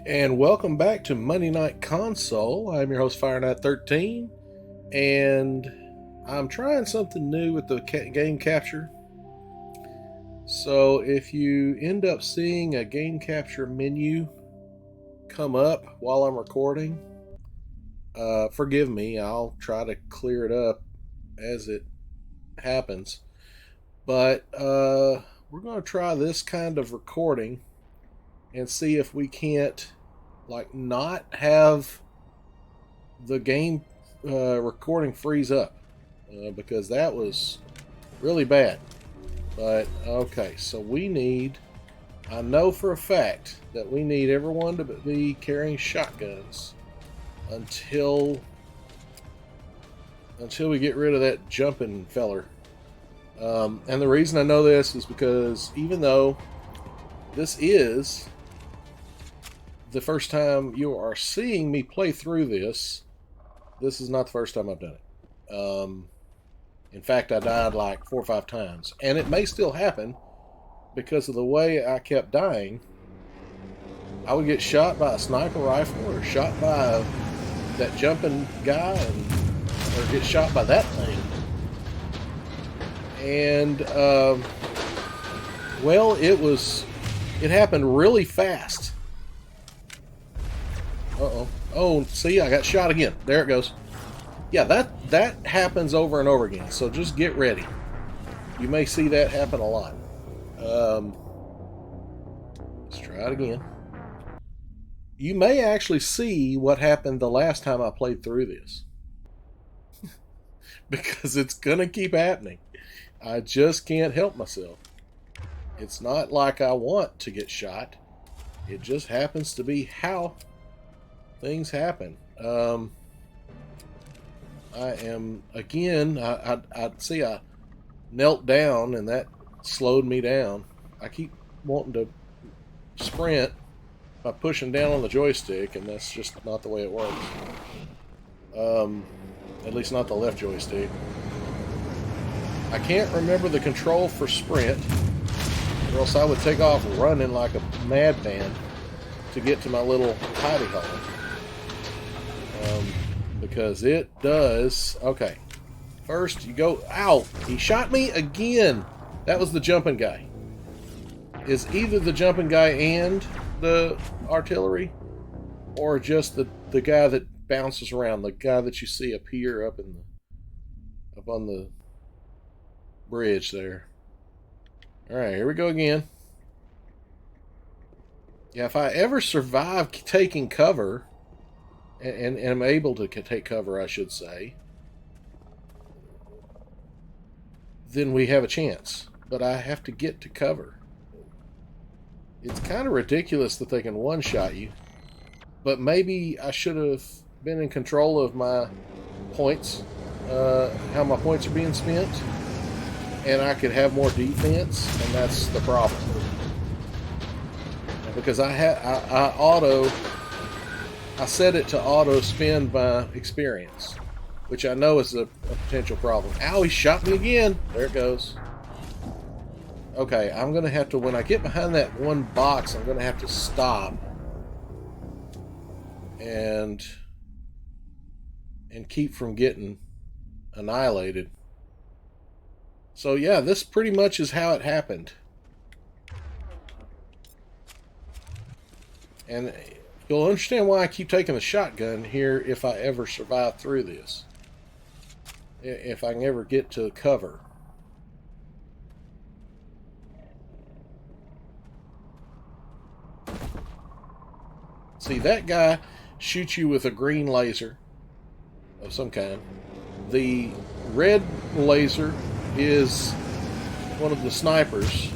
And welcome back to Monday Night Console. I'm your host, Fireknight 13, and I'm trying something new with the game capture. So if you end up seeing a game capture menu come up while I'm recording, forgive me. I'll try to clear it up as it happens. But we're going to try this kind of recording and see if we can't not have the game recording freeze up, because that was really bad. But okay, so I know for a fact that we need everyone to be carrying shotguns until we get rid of that jumping feller. And the reason I know this is because even though this is the first time you are seeing me play through this is not the first time I've done it. In fact, I died like 4 or 5 times, and it may still happen because of the way I kept dying. I would get shot by a sniper rifle or shot by that jumping guy, or get shot by that thing. And well, it happened really fast. Uh-oh. Oh, see, I got shot again. There it goes. Yeah, that happens over and over again, so just get ready. You may see that happen a lot. Let's try it again. You may actually see what happened the last time I played through this. Because it's going to keep happening. I just can't help myself. It's not like I want to get shot. It just happens to be how things happen. I am, again, I see I knelt down and that slowed me down. I keep wanting to sprint by pushing down on the joystick, and that's just not the way it works. At least not the left joystick. I can't remember the control for sprint, or else I would take off running like a madman to get to my little hidey hole. Because it does. Okay. First, you go. Ow! He shot me again! That was the jumping guy. Is either the jumping guy and the artillery, or just the guy that bounces around, the guy that you see up here, up on the bridge there. Alright, here we go again. Yeah, if I ever survive taking cover, and am able to take cover, I should say, then we have a chance. But I have to get to cover. It's kind of ridiculous that they can one-shot you, but maybe I should have been in control of my points, how my points are being spent, and I could have more defense, and that's the problem. Because I set it to auto spend my experience, which I know is a potential problem. Ow, he shot me again. There it goes. Okay, I'm going to have to, when I get behind that one box, I'm going to have to stop and keep from getting annihilated. So yeah, this pretty much is how it happened. And you'll understand why I keep taking the shotgun here if I ever survive through this. If I can ever get to cover. See, that guy shoots you with a green laser of some kind. The red laser is one of the snipers.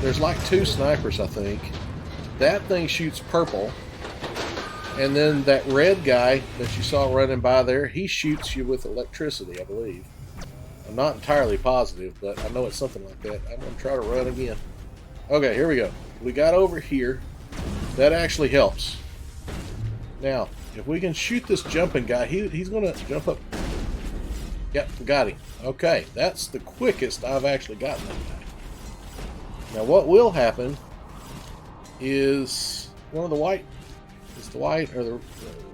There's like 2 snipers, I think. That thing shoots purple, and then that red guy that you saw running by there, he shoots you with electricity, I believe. I'm not entirely positive, but I know it's something like that. I'm going to try to run again. Okay, here we go. We got over here. That actually helps. Now, if we can shoot this jumping guy, he's going to jump up. Yep, got him. Okay, that's the quickest I've actually gotten that guy. Now, what will happen is one of the white. Is the white or the?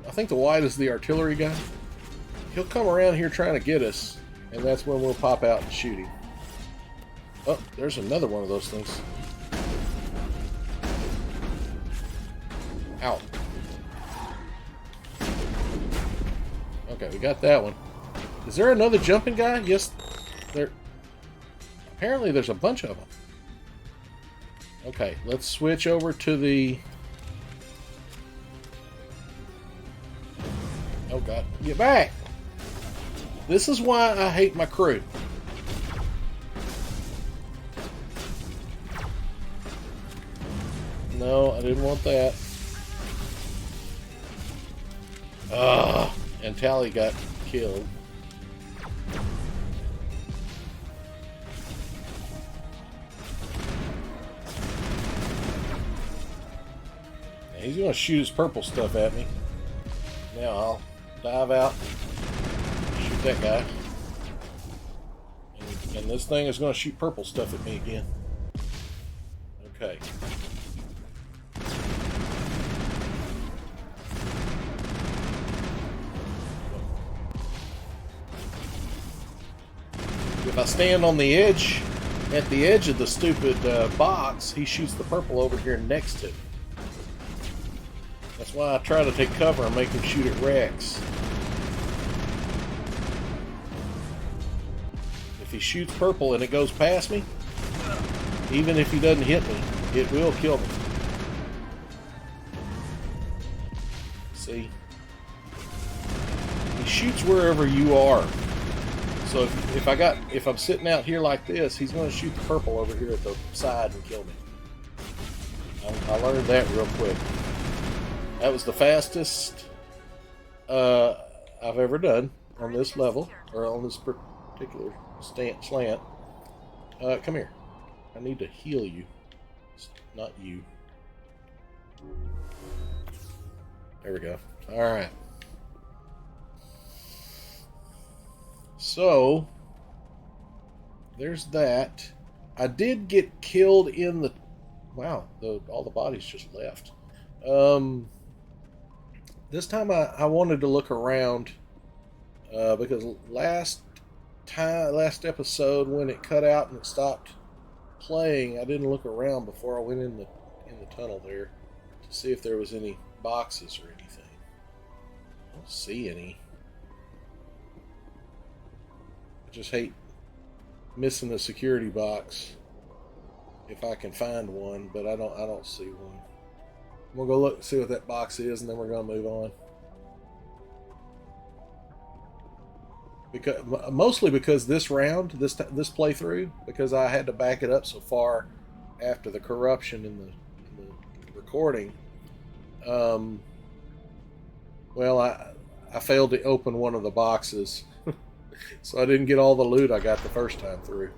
I think the white is the artillery guy. He'll come around here trying to get us, and that's when we'll pop out and shoot him. Oh, there's another one of those things. Ow. Okay, we got that one. Is there another jumping guy? Yes, there. Apparently, there's a bunch of them. Okay, let's switch over to the. Oh God, get back! This is why I hate my crew. No, I didn't want that. And Tally got killed. He's gonna shoot his purple stuff at me. Now I'll dive out, shoot that guy, and this thing is gonna shoot purple stuff at me again. Okay. If I stand on the edge, at the edge of the stupid box, he shoots the purple over here next to me. That's why I try to take cover and make him shoot at Rex. If he shoots purple and it goes past me, even if he doesn't hit me, it will kill me. See? He shoots wherever you are. So if I'm sitting out here like this, he's going to shoot the purple over here at the side and kill me. I learned that real quick. That was the fastest I've ever done on this level, or on this particular slant. Come here. I need to heal you. It's not you. There we go. Alright. So, there's that. I did get killed in the... Wow, all the bodies just left. This time I wanted to look around because last episode when it cut out and it stopped playing, I didn't look around before I went in the tunnel there to see if there was any boxes or anything. I don't see any. I just hate missing a security box if I can find one, but I don't see one. We'll go look and see what that box is, and then we're going to move on. Mostly because this round, this playthrough, because I had to back it up so far after the corruption in the recording. Well, I failed to open one of the boxes, so I didn't get all the loot I got the first time through.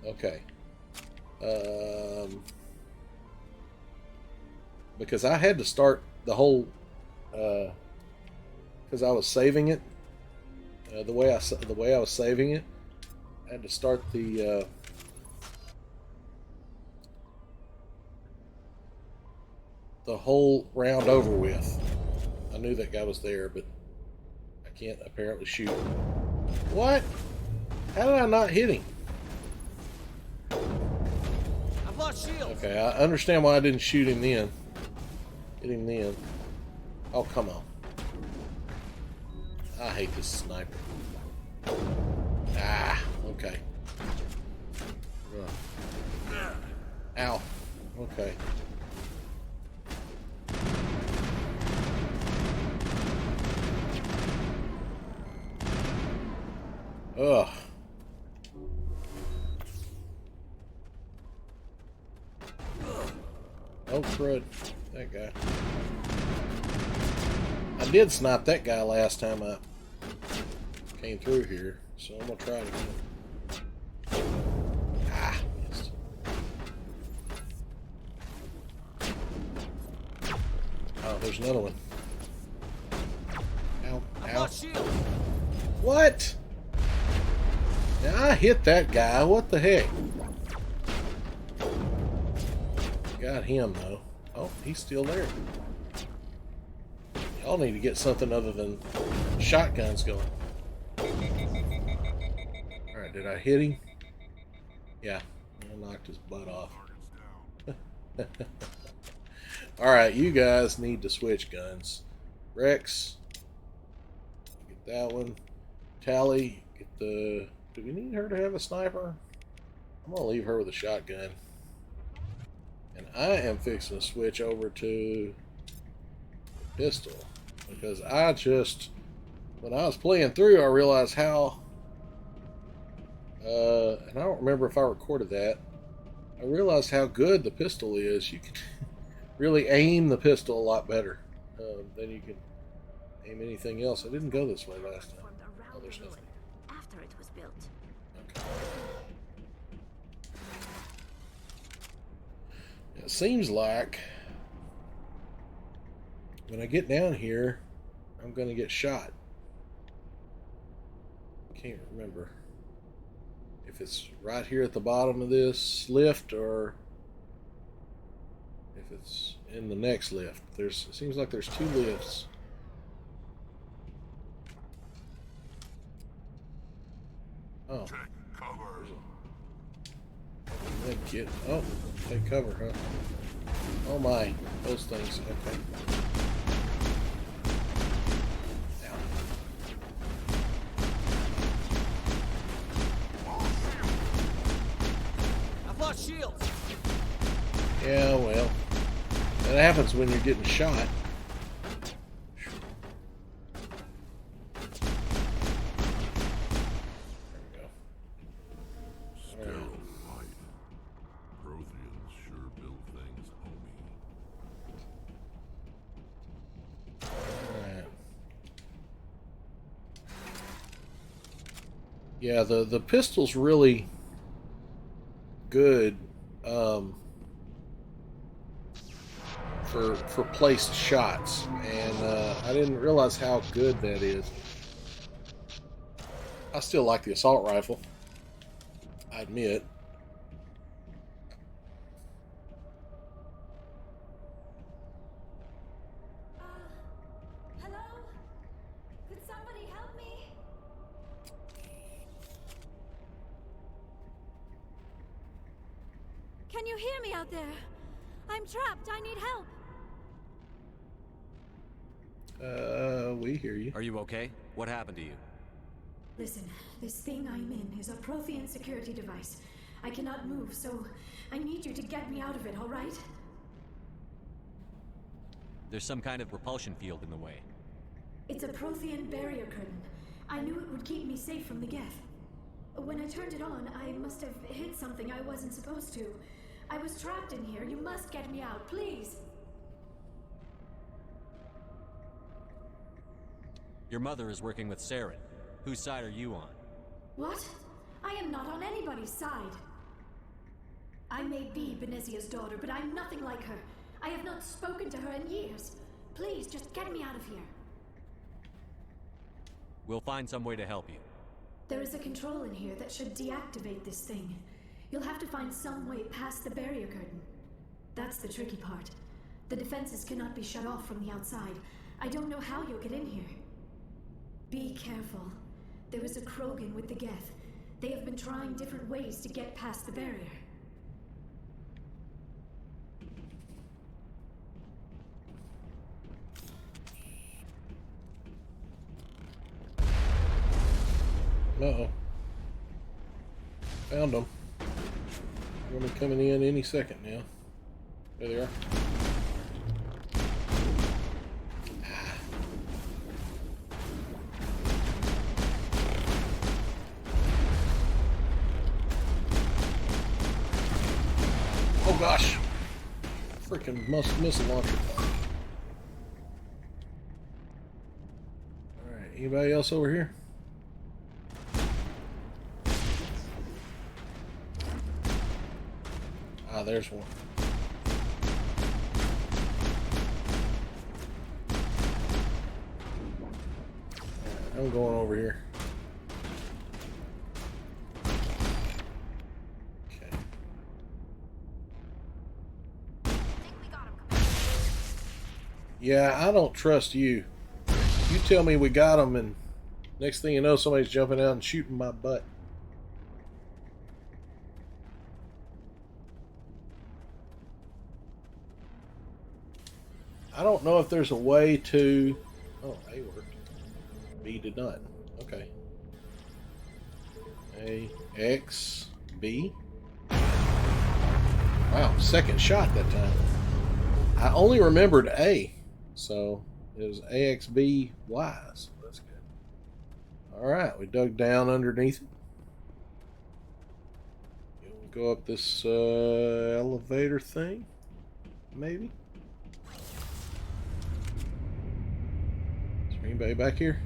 Okay. Because I had to start the whole, because I was saving it, the way I was saving it, I had to start the whole round over with. I knew that guy was there, but I can't apparently shoot him. What? How did I not hit him? I've lost shield. Okay, I understand why I didn't shoot him then. Hit him then. Oh, come on. I hate this sniper. Ah, okay. Ow. Okay. Ugh. Oh, crud. That guy. I did snipe that guy last time I came through here, so I'm going to try it again. Ah, missed. Oh, there's another one. Ow, ow. What? Now, I hit that guy. What the heck? Got him, though. Oh, he's still there. Y'all need to get something other than shotguns going. Alright, did I hit him? Yeah, I knocked his butt off. Alright, you guys need to switch guns. Rex, get that one. Tally, get the... Do we need her to have a sniper? I'm going to leave her with a shotgun. And I am fixing to switch over to pistol. Because I just... When I was playing through, I realized how... and I don't remember if I recorded that. I realized how good the pistol is. You can really aim the pistol a lot better than you can aim anything else. I didn't go this way last time. Oh, there's nothing. After it was built. Okay. It seems like when I get down here, I'm going to get shot. Can't remember if it's right here at the bottom of this lift or if it's in the next lift. It seems like there's two lifts. Oh. Take cover. Oh, take cover, huh? Oh my, those things. Okay. I've lost shields. Yeah, well, that happens when you're getting shot. Yeah, the pistol's really good for placed shots, and I didn't realize how good that is. I still like the assault rifle, I admit. Hello? Could somebody help me? Can you hear me out there? I'm trapped. I need help. We hear you. Are you okay? What happened to you? Listen, this thing I'm in is a Prothean security device. I cannot move, so I need you to get me out of it, all right? There's some kind of repulsion field in the way. It's a Prothean barrier curtain. I knew it would keep me safe from the Geth. When I turned it on, I must have hit something I wasn't supposed to. I was trapped in here. You must get me out, please. Your mother is working with Saren. Whose side are you on? What? I am not on anybody's side. I may be Benezia's daughter, but I'm nothing like her. I have not spoken to her in years. Please, just get me out of here. We'll find some way to help you. There is a control in here that should deactivate this thing. You'll have to find some way past the barrier curtain. That's the tricky part. The defenses cannot be shut off from the outside. I don't know how you'll get in here. Be careful. There is a Krogan with the Geth. They have been trying different ways to get past the barrier. Uh-oh. Found them. They're going to be coming in any second now. There they are. Oh gosh. Freaking missile launcher. Alright, anybody else over here? Ah, there's one. Right, I'm going over here. Okay. Yeah, I don't trust you. You tell me we got them, and next thing you know, somebody's jumping out and shooting my butt. I don't know if there's a way to... Oh, A worked. B did not. Okay. A, X, B. Wow, second shot that time. I only remembered A, so it was AXBY, so that's good. Alright, we dug down underneath it. Go up this elevator thing, maybe? Is there anybody back here?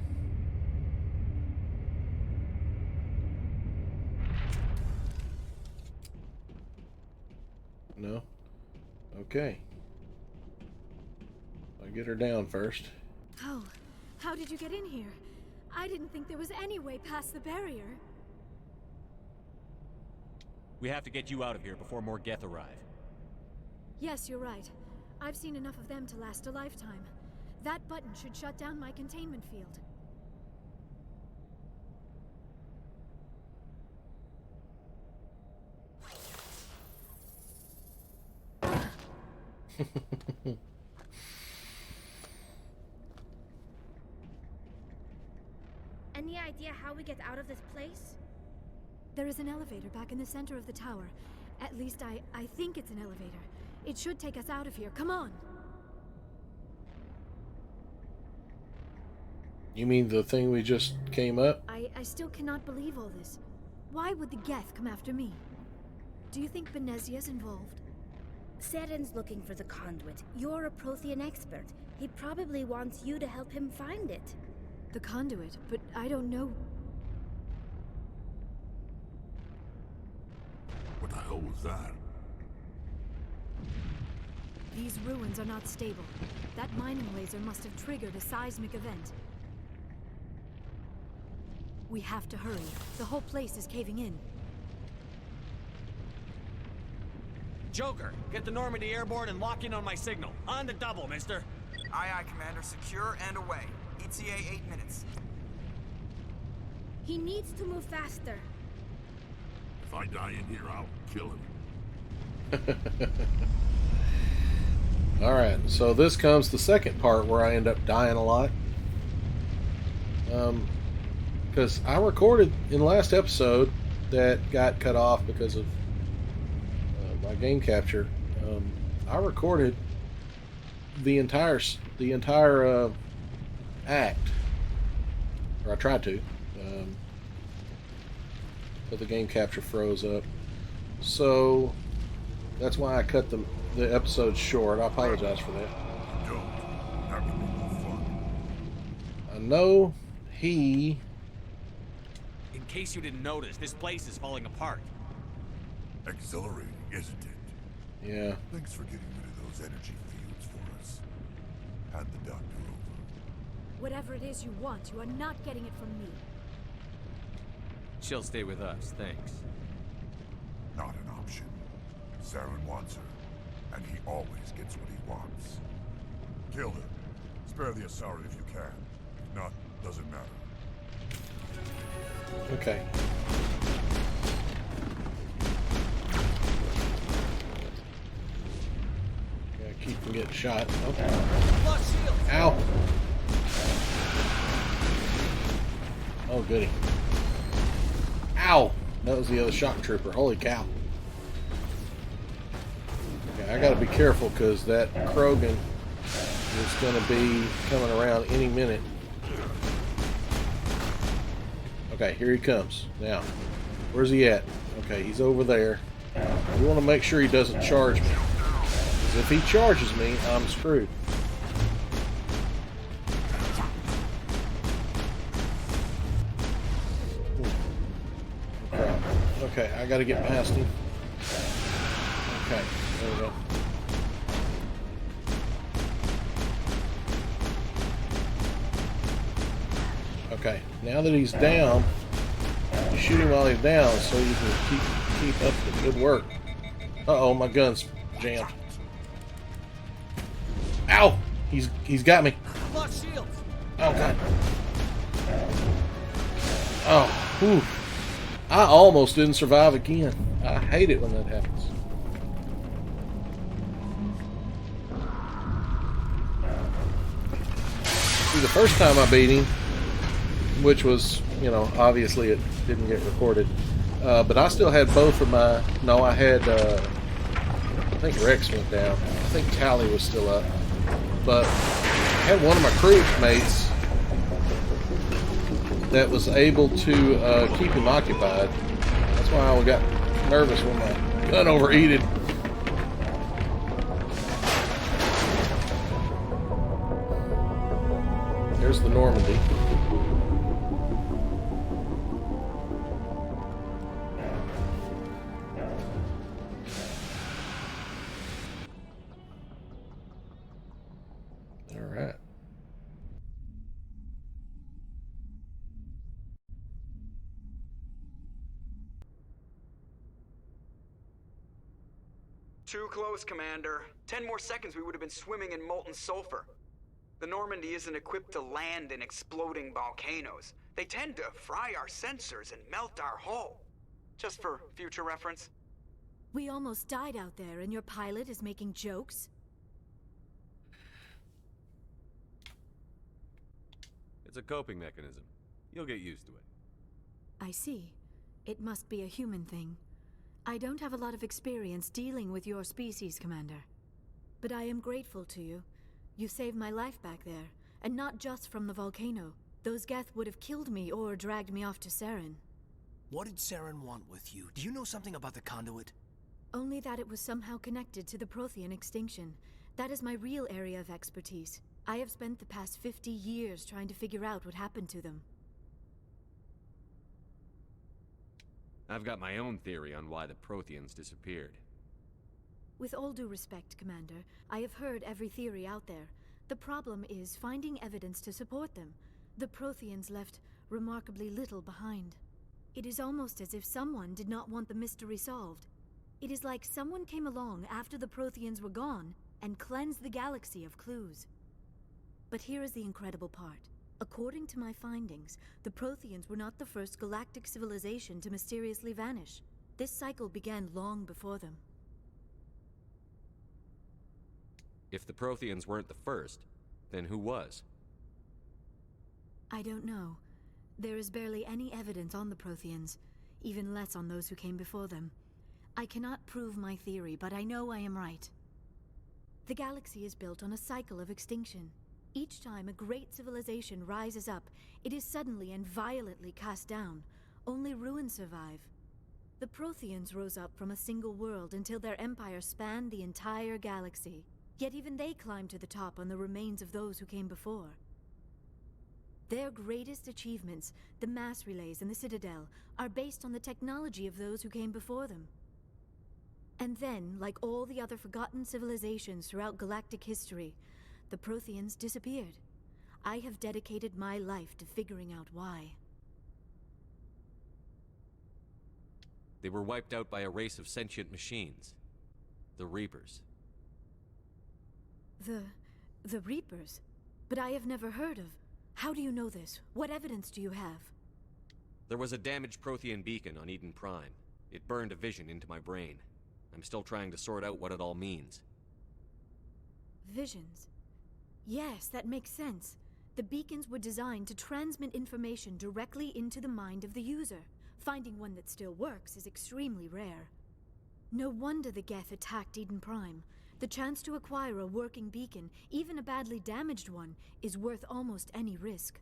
No? Okay. I'll get her down first. Oh, how did you get in here? I didn't think there was any way past the barrier. We have to get you out of here before more Geth arrive. Yes, you're right. I've seen enough of them to last a lifetime. That button should shut down my containment field. Any idea how we get out of this place? There is an elevator back in the center of the tower. At least I think it's an elevator. It should take us out of here. Come on! You mean the thing we just came up? I still cannot believe all this. Why would the Geth come after me? Do you think Benezia's involved? Seren's looking for the conduit. You're a Prothean expert. He probably wants you to help him find it. The conduit, but I don't know. What the hell was that? These ruins are not stable. That mining laser must have triggered a seismic event. We have to hurry. The whole place is caving in. Joker, get the Normandy airborne and lock in on my signal. On the double, mister. Aye, aye, Commander. Secure and away. ETA 8 minutes. He needs to move faster. If I die in here, I'll kill him. Alright, so this comes the second part where I end up dying a lot. Because I recorded in the last episode that got cut off because of my game capture. I recorded the entire act, or I tried to, but the game capture froze up. So that's why I cut the episode short. I apologize for that. Don't. That would be no fun. I know he... In case you didn't notice, this place is falling apart. Exhilarating, isn't it? Yeah. Thanks for getting rid of those energy fields for us. Hand the doctor over. Whatever it is you want, you are not getting it from me. She'll stay with us, thanks. Not an option. Saren wants her, and he always gets what he wants. Kill her. Spare the Asari if you can. If not, doesn't matter. Okay. Gotta keep from getting shot. Okay. Ow! Oh, goody. Ow! That was the other shock trooper. Holy cow. Okay, I gotta be careful because that Krogan is gonna be coming around any minute. Okay, here he comes. Now, where's he at? Okay, he's over there. We want to make sure he doesn't charge me. Because if he charges me, I'm screwed. Okay, I gotta get past him. Okay, there we go. Okay, now that he's down, you shoot him while he's down so you can keep up the good work. Uh-oh, my gun's jammed. Ow! He's got me. Lost shields. Oh god. Oh, whew. I almost didn't survive again. I hate it when that happens. See, the first time I beat him, which was, you know, obviously it didn't get recorded, but I still had both of my, no, I had, I think Rex went down. I think Tally was still up. But I had one of my crew mates that was able to keep him occupied. That's why I got nervous when my gun overheated. There's the Normandy. All right. Too close, Commander. 10 more seconds, we would have been swimming in molten sulfur. The Normandy isn't equipped to land in exploding volcanoes. They tend to fry our sensors and melt our hull. Just for future reference. We almost died out there, and your pilot is making jokes? It's a coping mechanism. You'll get used to it. I see. It must be a human thing. I don't have a lot of experience dealing with your species, Commander. But I am grateful to you. You saved my life back there, and not just from the volcano. Those Geth would have killed me or dragged me off to Saren. What did Saren want with you? Do you know something about the conduit? Only that it was somehow connected to the Prothean extinction. That is my real area of expertise. I have spent the past 50 years trying to figure out what happened to them. I've got my own theory on why the Protheans disappeared. With all due respect, Commander, I have heard every theory out there. The problem is finding evidence to support them. The Protheans left remarkably little behind. It is almost as if someone did not want the mystery solved. It is like someone came along after the Protheans were gone and cleansed the galaxy of clues. But here is the incredible part. According to my findings, the Protheans were not the first galactic civilization to mysteriously vanish. This cycle began long before them. If the Protheans weren't the first, then who was? I don't know. There is barely any evidence on the Protheans, even less on those who came before them. I cannot prove my theory, but I know I am right. The galaxy is built on a cycle of extinction. Each time a great civilization rises up, it is suddenly and violently cast down. Only ruins survive. The Protheans rose up from a single world until their empire spanned the entire galaxy. Yet even they climbed to the top on the remains of those who came before. Their greatest achievements, the mass relays and the Citadel, are based on the technology of those who came before them. And then, like all the other forgotten civilizations throughout galactic history, the Protheans disappeared. I have dedicated my life to figuring out why. They were wiped out by a race of sentient machines. The Reapers. The Reapers? But I have never heard of. How do you know this? What evidence do you have? There was a damaged Prothean beacon on Eden Prime. It burned a vision into my brain. I'm still trying to sort out what it all means. Visions? Yes, that makes sense. The beacons were designed to transmit information directly into the mind of the user. Finding one that still works is extremely rare. No wonder the Geth attacked Eden Prime. The chance to acquire a working beacon, even a badly damaged one, is worth almost any risk.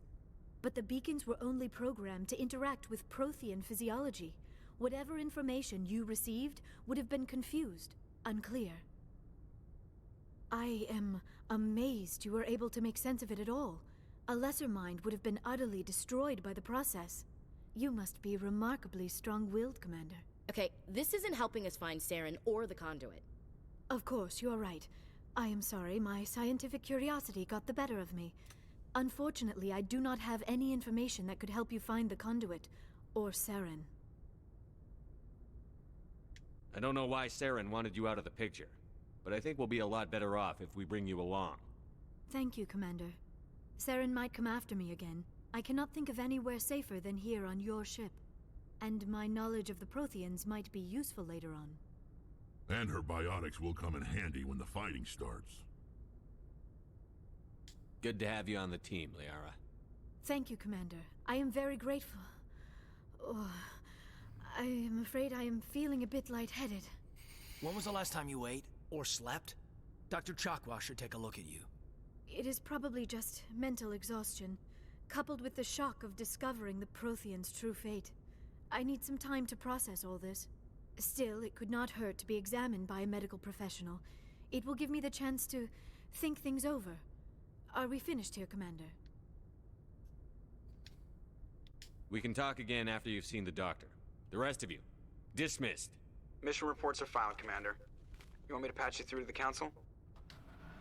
But the beacons were only programmed to interact with Prothean physiology. Whatever information you received would have been confused, unclear. I am amazed you were able to make sense of it at all. A lesser mind would have been utterly destroyed by the process. You must be remarkably strong-willed, Commander. Okay, this isn't helping us find Saren or the conduit. Of course, you are right. I am sorry, my scientific curiosity got the better of me. Unfortunately, I do not have any information that could help you find the conduit, or Saren. I don't know why Saren wanted you out of the picture, but I think we'll be a lot better off if we bring you along. Thank you, Commander. Saren might come after me again. I cannot think of anywhere safer than here on your ship. And my knowledge of the Protheans might be useful later on. And her biotics will come in handy when the fighting starts. Good to have you on the team, Liara. Thank you, Commander. I am very grateful. Oh, I am afraid I am feeling a bit lightheaded. When was the last time you ate or slept? Dr. Chakwa should take a look at you. It is probably just mental exhaustion, coupled with the shock of discovering the Protheans' true fate. I need some time to process all this. Still, it could not hurt to be examined by a medical professional. It will give me the chance to think things over. Are we finished here, Commander? We can talk again after you've seen the doctor. The rest of you, dismissed. Mission reports are filed, Commander. You want me to patch you through to the Council?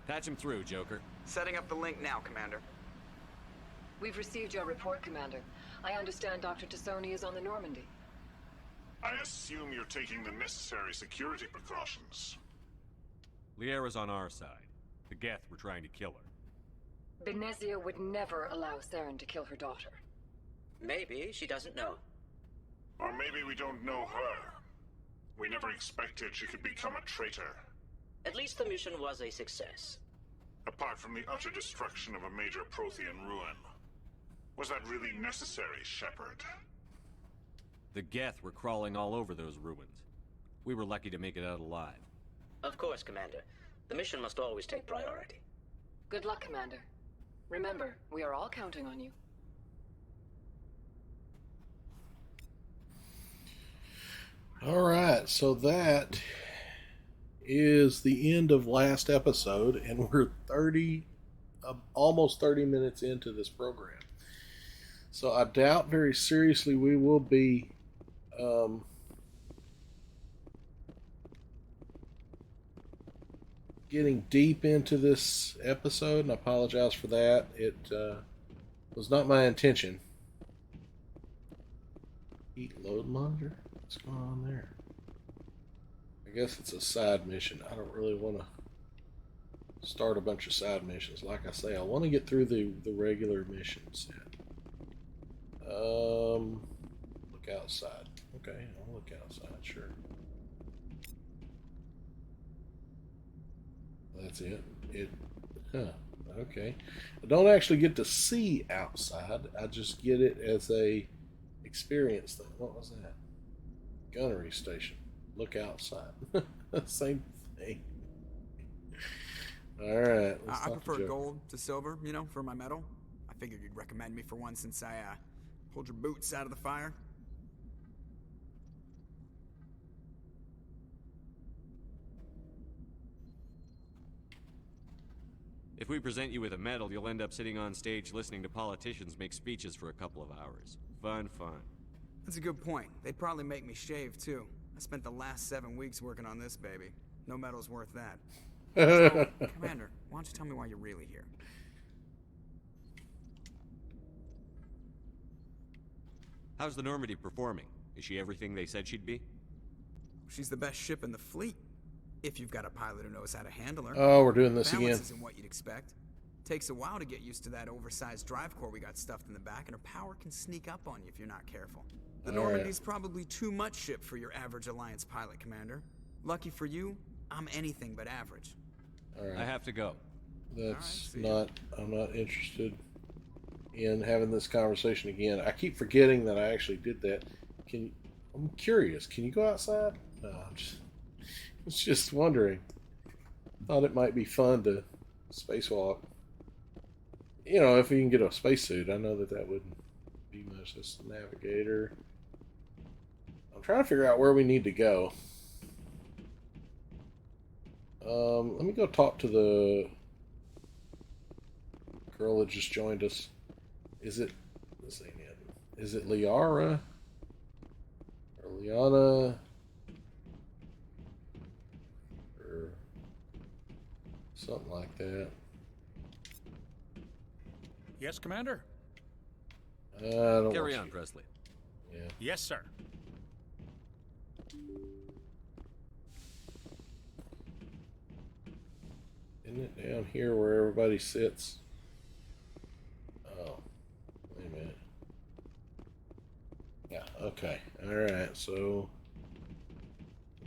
Patch him through, Joker. Setting up the link now, Commander. We've received your report, Commander. I understand Dr. Tassoni is on the Normandy. I assume you're taking the necessary security precautions. Liara's on our side. The Geth were trying to kill her. Benezia would never allow Saren to kill her daughter. Maybe she doesn't know. Or maybe we don't know her. We never expected she could become a traitor. At least the mission was a success. Apart from the utter destruction of a major Prothean ruin. Was that really necessary, Shepard? The Geth were crawling all over those ruins. We were lucky to make it out alive. Of course, Commander. The mission must always take priority. Good luck, Commander. Remember, we are all counting on you. All right, so that is the end of last episode, and we're almost 30 minutes into this program. So I doubt very seriously we will be getting deep into this episode, and I apologize for that. It was not my intention. Heat load monitor? What's going on there? I guess it's a side mission. I don't really want to start a bunch of side missions. Like I say, I want to get through the regular mission set. Look outside. Okay, I'll look outside, sure. That's it. Okay. I don't actually get to see outside. I just get it as a experience thing. What was that? Gunnery station. Look outside. Same thing. Alright. I prefer gold to silver, for my medal. I figured you'd recommend me for one since I pulled your boots out of the fire. If we present you with a medal, you'll end up sitting on stage listening to politicians make speeches for a couple of hours. Fun. That's a good point. They'd probably make me shave, too. I spent the last 7 weeks working on this baby. No medal's worth that. So, Commander, why don't you tell me why you're really here? How's the Normandy performing? Is she everything they said she'd be? She's the best ship in the fleet. If you've got a pilot who knows how to handle her. Oh, we're doing this Balance again. isn't what you'd expect. Takes a while to get used to that oversized drive core we got stuffed in the back, and her power can sneak up on you if you're not careful. The Normandy's probably too much ship for your average Alliance pilot, Commander. Lucky for you, I'm anything but average. All right. I have to go. That's not. I'm not interested in having this conversation again. I keep forgetting that I actually did that. I'm curious. Can you go outside? No, I was just wondering. Thought it might be fun to spacewalk. If you can get a spacesuit, I know that wouldn't be much. That's the navigator. I'm trying to figure out where we need to go. Let me go talk to the girl that just joined us. Is it Liara? Or Liana? Or something like that. Yes, Commander? Carry on, Presley. Yeah. Yes, sir. Isn't it down here where everybody sits? Oh, wait a minute. Yeah, okay. Alright, so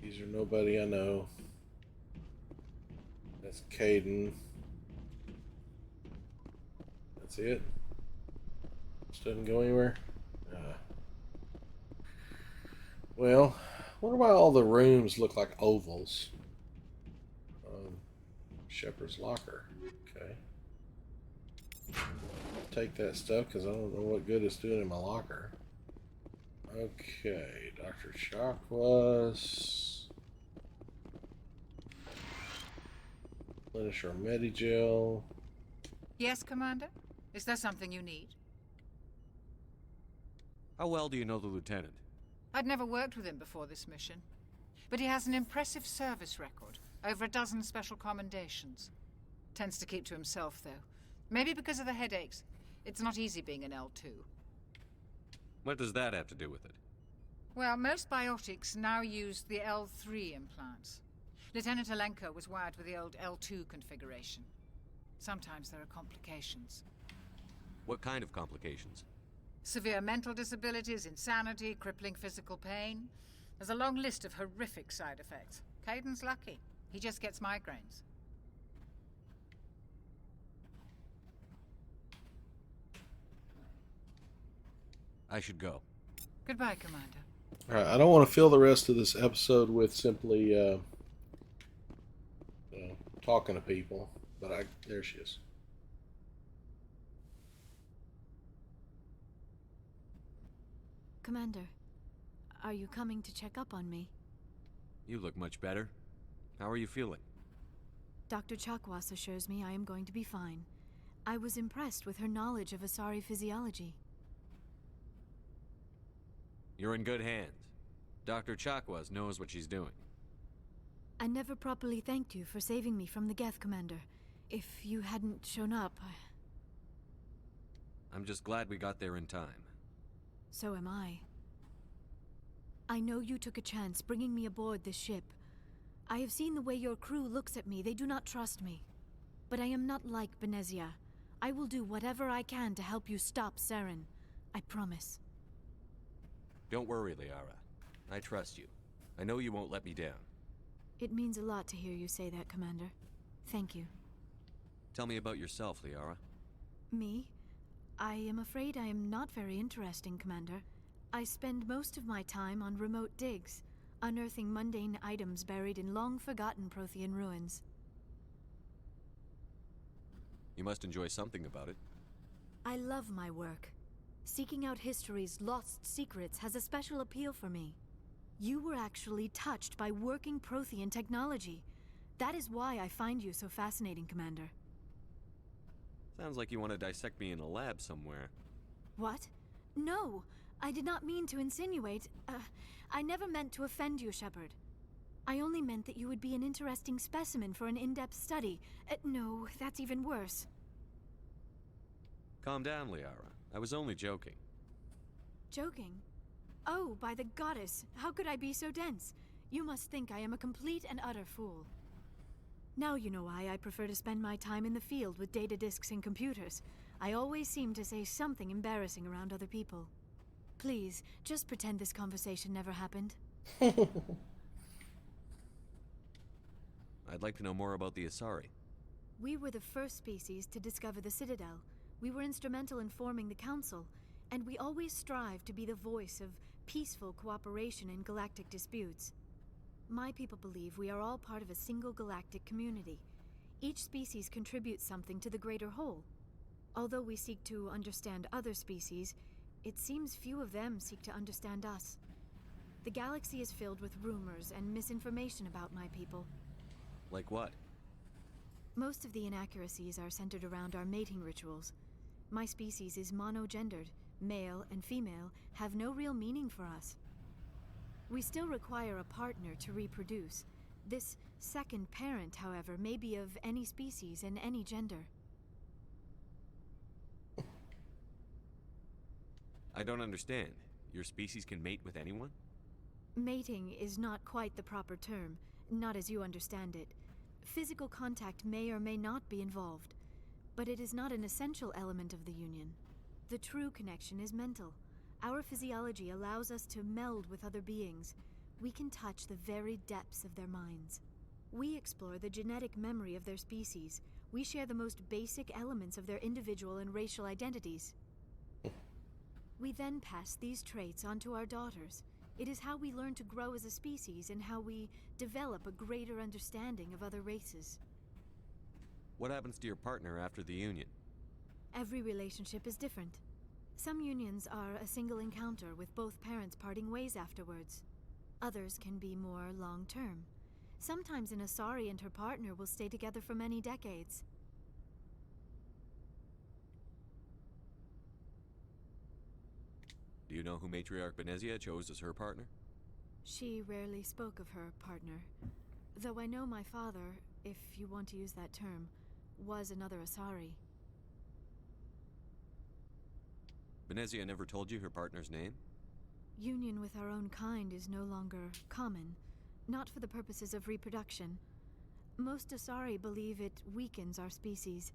these are nobody I know. That's Caden. That's it. This doesn't go anywhere. Well, wonder why all the rooms look like ovals. Shepherd's locker. Okay. Take that stuff because I don't know what good it's doing in my locker. Okay, Dr. Chakwas. Replenish our Medigel. Yes, Commander? Is there something you need? How well do you know the lieutenant? I'd never worked with him before this mission, but he has an impressive service record. Over a dozen special commendations. Tends to keep to himself, though. Maybe because of the headaches. It's not easy being an L2. What does that have to do with it? Well, most biotics now use the L3 implants. Lieutenant Alenko was wired with the old L2 configuration. Sometimes there are complications. What kind of complications? Severe mental disabilities, insanity, crippling physical pain. There's a long list of horrific side effects. Caden's lucky. He just gets migraines. I should go. Goodbye, Commander. Alright, I don't want to fill the rest of this episode with simply talking to people, but there she is. Commander, are you coming to check up on me? You look much better. How are you feeling? Dr. Chakwas assures me I am going to be fine. I was impressed with her knowledge of Asari physiology. You're in good hands. Dr. Chakwas knows what she's doing. I never properly thanked you for saving me from the Geth, Commander. If you hadn't shown up, I'm just glad we got there in time. So am I. I know you took a chance bringing me aboard this ship. I have seen the way your crew looks at me. They do not trust me. But I am not like Benezia. I will do whatever I can to help you stop Saren. I promise. Don't worry, Liara. I trust you. I know you won't let me down. It means a lot to hear you say that, Commander. Thank you. Tell me about yourself, Liara. Me? I am afraid I am not very interesting, Commander. I spend most of my time on remote digs, unearthing mundane items buried in long-forgotten Prothean ruins. You must enjoy something about it. I love my work. Seeking out history's lost secrets has a special appeal for me. You were actually touched by working Prothean technology. That is why I find you so fascinating, Commander. Sounds like you want to dissect me in a lab somewhere. What? No, I did not mean to insinuate. I never meant to offend you, Shepard. I only meant that you would be an interesting specimen for an in-depth study. No, that's even worse. Calm down, Liara. I was only joking. Joking? Oh, by the goddess, how could I be so dense? You must think I am a complete and utter fool. Now you know why I prefer to spend my time in the field with data disks and computers. I always seem to say something embarrassing around other people. Please, just pretend this conversation never happened. I'd like to know more about the Asari. We were the first species to discover the Citadel. We were instrumental in forming the Council, and we always strive to be the voice of peaceful cooperation in galactic disputes. My people believe we are all part of a single galactic community. Each species contributes something to the greater whole. Although we seek to understand other species, it seems few of them seek to understand us. The galaxy is filled with rumors and misinformation about my people. Like what? Most of the inaccuracies are centered around our mating rituals. My species is monogendered. Male and female have no real meaning for us. We still require a partner to reproduce. This second parent, however, may be of any species and any gender. I don't understand. Your species can mate with anyone? Mating is not quite the proper term, not as you understand it. Physical contact may or may not be involved, but it is not an essential element of the union. The true connection is mental. Our physiology allows us to meld with other beings. We can touch the very depths of their minds. We explore the genetic memory of their species. We share the most basic elements of their individual and racial identities. We then pass these traits on to our daughters. It is how we learn to grow as a species and how we develop a greater understanding of other races. What happens to your partner after the union? Every relationship is different. Some unions are a single encounter with both parents parting ways afterwards. Others can be more long-term. Sometimes an Asari and her partner will stay together for many decades. Do you know who Matriarch Benezia chose as her partner? She rarely spoke of her partner, though I know my father, if you want to use that term, was another Asari. Benezia never told you her partner's name? Union with our own kind is no longer common, not for the purposes of reproduction. Most Asari believe it weakens our species.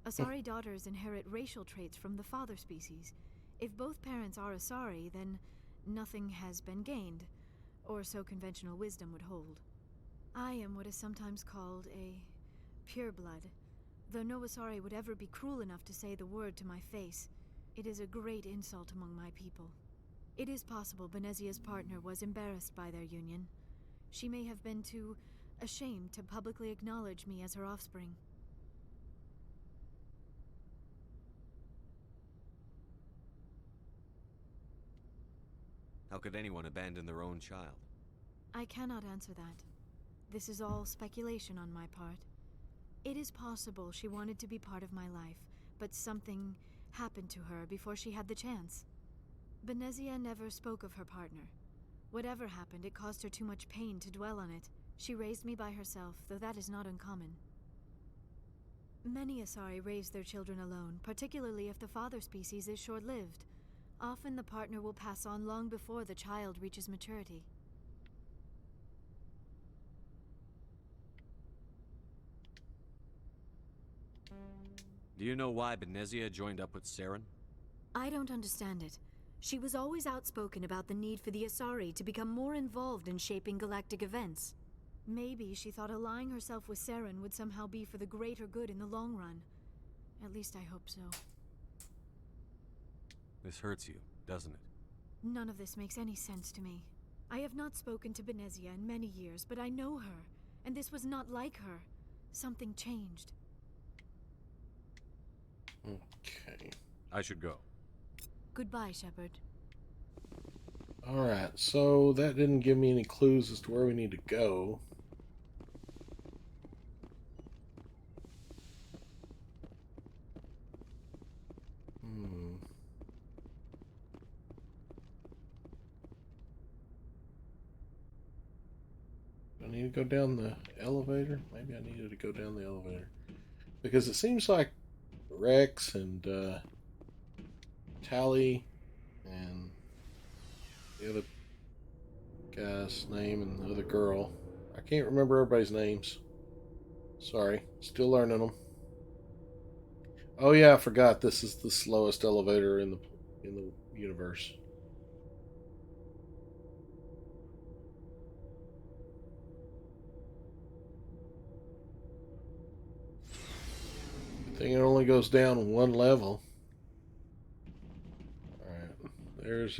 Asari daughters inherit racial traits from the father species. If both parents are Asari, then nothing has been gained, or so conventional wisdom would hold. I am what is sometimes called a pureblood, though no Asari would ever be cruel enough to say the word to my face. It is a great insult among my people. It is possible Benezia's partner was embarrassed by their union. She may have been too ashamed to publicly acknowledge me as her offspring. How could anyone abandon their own child? I cannot answer that. This is all speculation on my part. It is possible she wanted to be part of my life, but something happened to her before she had the chance. Benezia never spoke of her partner. Whatever happened, it caused her too much pain to dwell on it. She raised me by herself, though that is not uncommon. Many Asari raise their children alone, particularly if the father species is short-lived. Often the partner will pass on long before the child reaches maturity. Do you know why Benezia joined up with Saren? I don't understand it. She was always outspoken about the need for the Asari to become more involved in shaping galactic events. Maybe she thought allying herself with Saren would somehow be for the greater good in the long run. At least I hope so. This hurts you, doesn't it? None of this makes any sense to me. I have not spoken to Benezia in many years, but I know her, and this was not like her. Something changed. Okay. I should go. Goodbye, Shepard. Alright, so that didn't give me any clues as to where we need to go. Do I need to go down the elevator? Maybe I needed to go down the elevator. Because it seems like Rex and Tally and the other guy's name and the other girl. I can't remember everybody's names. Sorry, still learning them. Oh yeah, I forgot this is the slowest elevator in the universe. Good thing it only goes down one level. Alright, there's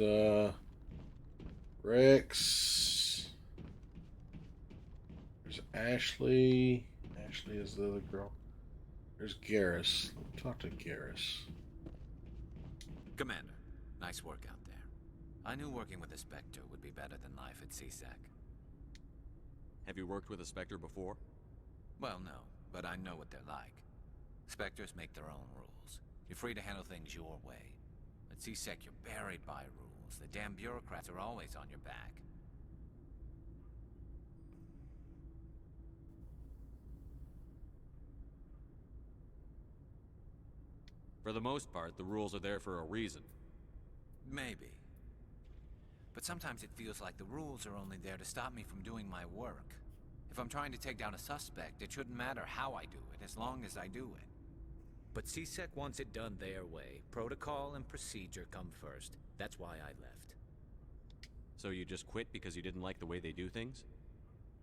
Rex. There's Ashley. Ashley is the other girl. There's Garrus. Let's talk to Garrus. Commander, nice work out there. I knew working with a Spectre would be better than life at CSEC. Have you worked with a Spectre before? Well, no, but I know what they're like. Spectres make their own rules. You're free to handle things your way. At CSEC, you're buried by rules. The damn bureaucrats are always on your back. For the most part, the rules are there for a reason. Maybe. But sometimes it feels like the rules are only there to stop me from doing my work. If I'm trying to take down a suspect, it shouldn't matter how I do it, as long as I do it. But CSEC wants it done their way. Protocol and procedure come first. That's why I left. So you just quit because you didn't like the way they do things?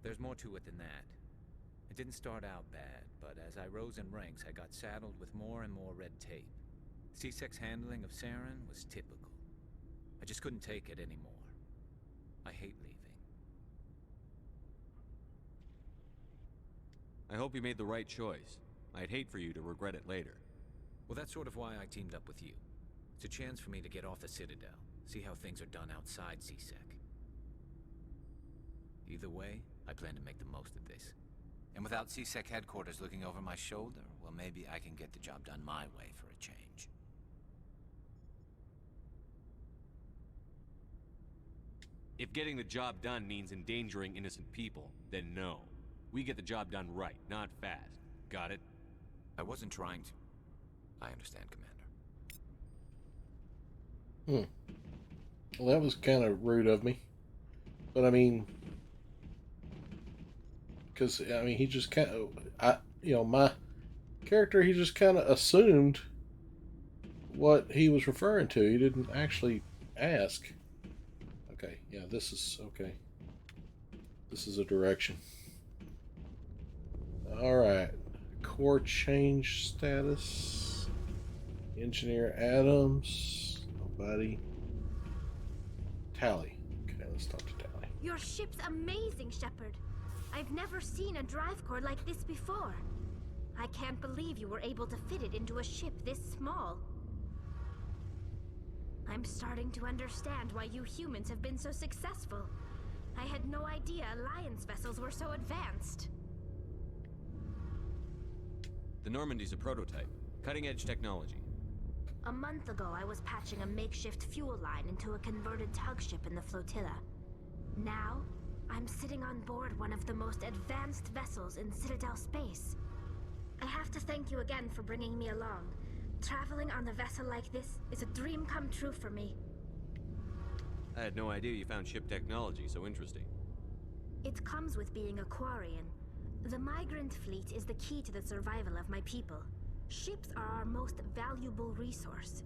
There's more to it than that. It didn't start out bad, but as I rose in ranks, I got saddled with more and more red tape. CSEC's handling of Saren was typical. I just couldn't take it anymore. I hate leaving. I hope you made the right choice. I'd hate for you to regret it later. Well, that's sort of why I teamed up with you. It's a chance for me to get off the Citadel, see how things are done outside CSEC. Either way, I plan to make the most of this. And without CSEC headquarters looking over my shoulder, well, maybe I can get the job done my way for a change. If getting the job done means endangering innocent people, then no. We get the job done right, not fast. Got it? I wasn't trying to. I understand, Commander. Well, that was kind of rude of me. But I mean, because I mean, he just kind of, my character, he just kind of assumed what he was referring to. He didn't actually ask. Okay, yeah, this is okay. This is a direction. All right, core change status. Engineer Adams. Nobody. Tally. Okay, let's talk to Tally. Your ship's amazing, Shepard. I've never seen a drive core like this before. I can't believe you were able to fit it into a ship this small. I'm starting to understand why you humans have been so successful. I had no idea Alliance vessels were so advanced. The Normandy's a prototype. Cutting-edge technology. A month ago, I was patching a makeshift fuel line into a converted tug ship in the flotilla. Now, I'm sitting on board one of the most advanced vessels in Citadel space. I have to thank you again for bringing me along. Traveling on a vessel like this is a dream come true for me. I had no idea you found ship technology so interesting. It comes with being a Quarian. The migrant fleet is the key to the survival of my people. Ships are our most valuable resource.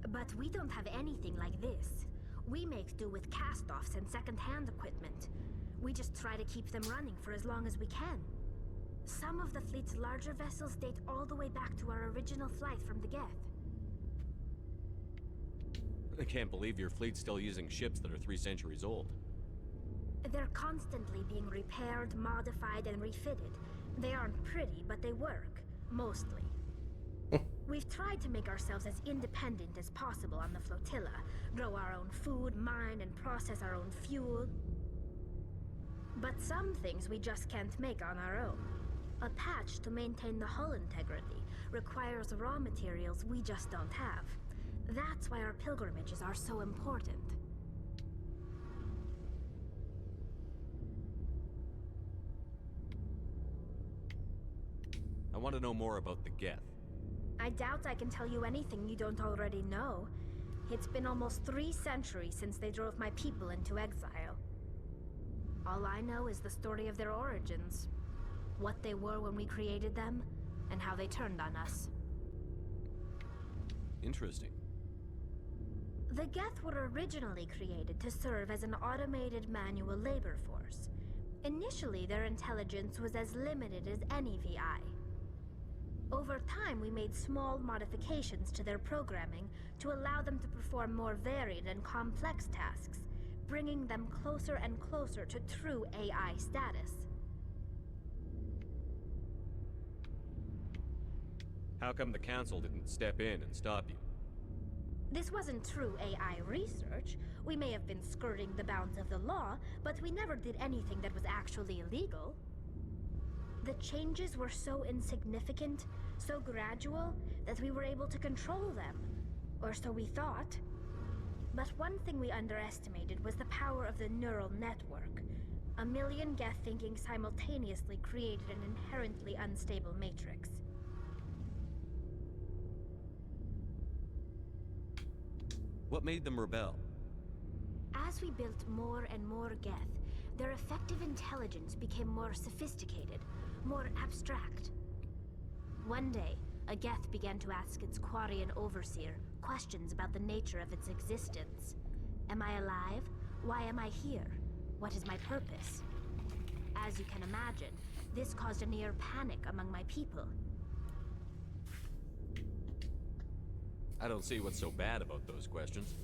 But we don't have anything like this. We make do with cast-offs and second-hand equipment. We just try to keep them running for as long as we can. Some of the fleet's larger vessels date all the way back to our original flight from the Geth. I can't believe your fleet's still using ships that are 3 centuries old. They're constantly being repaired, modified, and refitted. They aren't pretty, but they work. Mostly. We've tried to make ourselves as independent as possible on the flotilla. Grow our own food, mine and process our own fuel. But some things we just can't make on our own. A patch to maintain the hull integrity requires raw materials we just don't have. That's why our pilgrimages are so important. I want to know more about the Geth. I doubt I can tell you anything you don't already know. It's been almost 3 centuries since they drove my people into exile. All I know is the story of their origins. What they were when we created them, and how they turned on us. Interesting. The Geth were originally created to serve as an automated manual labor force. Initially, their intelligence was as limited as any VI. Over time, we made small modifications to their programming to allow them to perform more varied and complex tasks, bringing them closer and closer to true AI status. How come the Council didn't step in and stop you? This wasn't true AI research. We may have been skirting the bounds of the law, but we never did anything that was actually illegal. The changes were so insignificant, so gradual, that we were able to control them. Or so we thought. But one thing we underestimated was the power of the neural network. A million Geth thinking simultaneously created an inherently unstable matrix. What made them rebel? As we built more and more Geth, their effective intelligence became more sophisticated, more abstract. One day, a Geth began to ask its Quarian overseer questions about the nature of its existence. Am I alive? Why am I here? What is my purpose? As you can imagine, this caused a near panic among my people. I don't see what's so bad about those questions.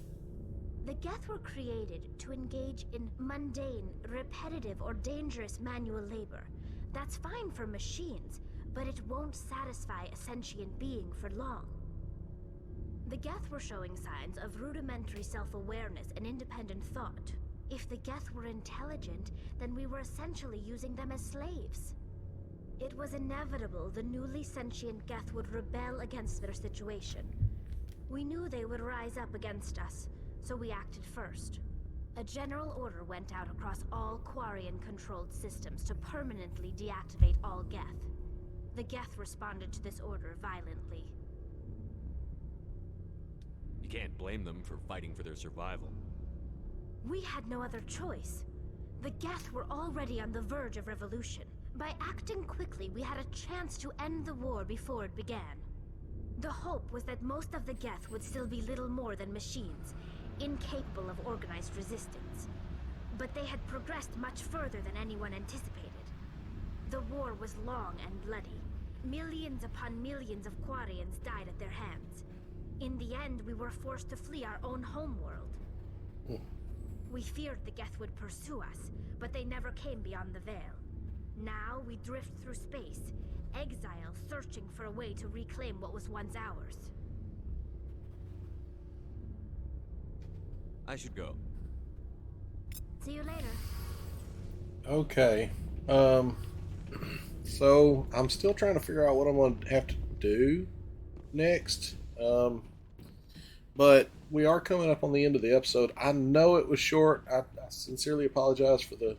The Geth were created to engage in mundane, repetitive, or dangerous manual labor. That's fine for machines, but it won't satisfy a sentient being for long. The Geth were showing signs of rudimentary self-awareness and independent thought. If the Geth were intelligent, then we were essentially using them as slaves. It was inevitable the newly sentient Geth would rebel against their situation. We knew they would rise up against us, so we acted first. A general order went out across all Quarian-controlled systems to permanently deactivate all Geth. The Geth responded to this order violently. You can't blame them for fighting for their survival. We had no other choice. The Geth were already on the verge of revolution. By acting quickly, we had a chance to end the war before it began. The hope was that most of the Geth would still be little more than machines, incapable of organized resistance. But they had progressed much further than anyone anticipated. The war was long and bloody. Millions upon millions of Quarians died at their hands. In the end, we were forced to flee our own homeworld. We feared the Geth would pursue us, but they never came beyond the Veil. Now we drift through space, exile searching for a way to reclaim what was once ours. I should go. See you later. Okay. So I'm still trying to figure out what I'm going to have to do next. But we are coming up on the end of the episode. I know it was short. I sincerely apologize for the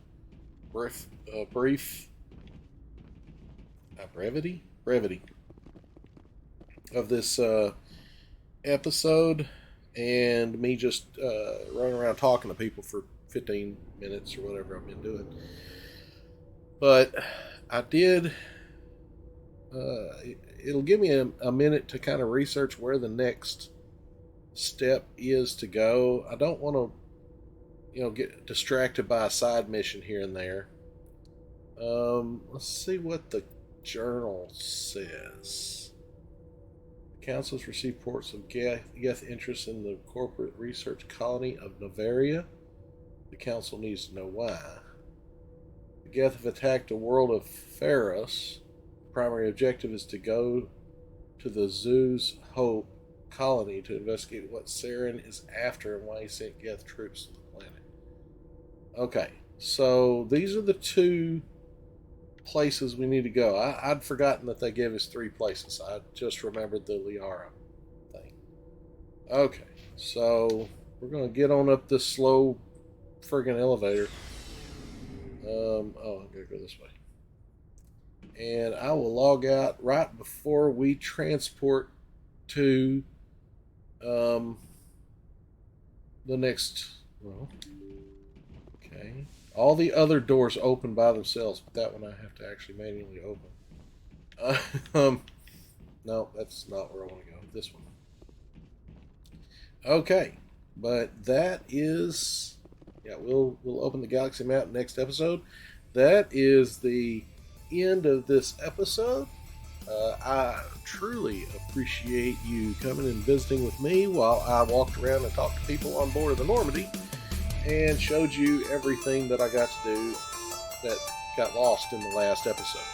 brevity of this episode, and me just running around talking to people for 15 minutes or whatever I've been doing. But I did. It'll give me a minute to kind of research where the next step is to go. I don't want to, get distracted by a side mission here and there. Let's see what the journal says. The council has received reports of Geth interest in the corporate research colony of Novaria. The council needs to know why. The Geth have attacked the world of Pharos. The primary objective is to go to the Zoo's Hope colony to investigate what Saren is after and why he sent Geth troops to the planet. Okay, so these are the two places we need to go. I'd forgotten that they gave us 3 places. I just remembered the Liara thing. Okay, so we're going to get on up this slow friggin' elevator. I'm going to go this way. And I will log out right before we transport to the next. Well, okay. All the other doors open by themselves, but that one I have to actually manually open. No, that's not where I want to go. This one. Okay, but that is. Yeah, we'll open the Galaxy map next episode. That is the end of this episode. I truly appreciate you coming and visiting with me while I walked around and talked to people on board of the Normandy and showed you everything that I got to do that got lost in the last episode.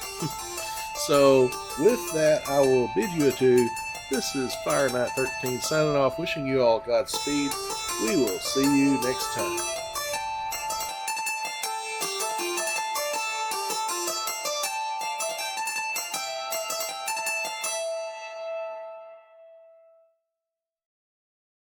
So with that, I will bid you adieu. This is Fireknight 13 signing off, wishing you all Godspeed. We will see you next time.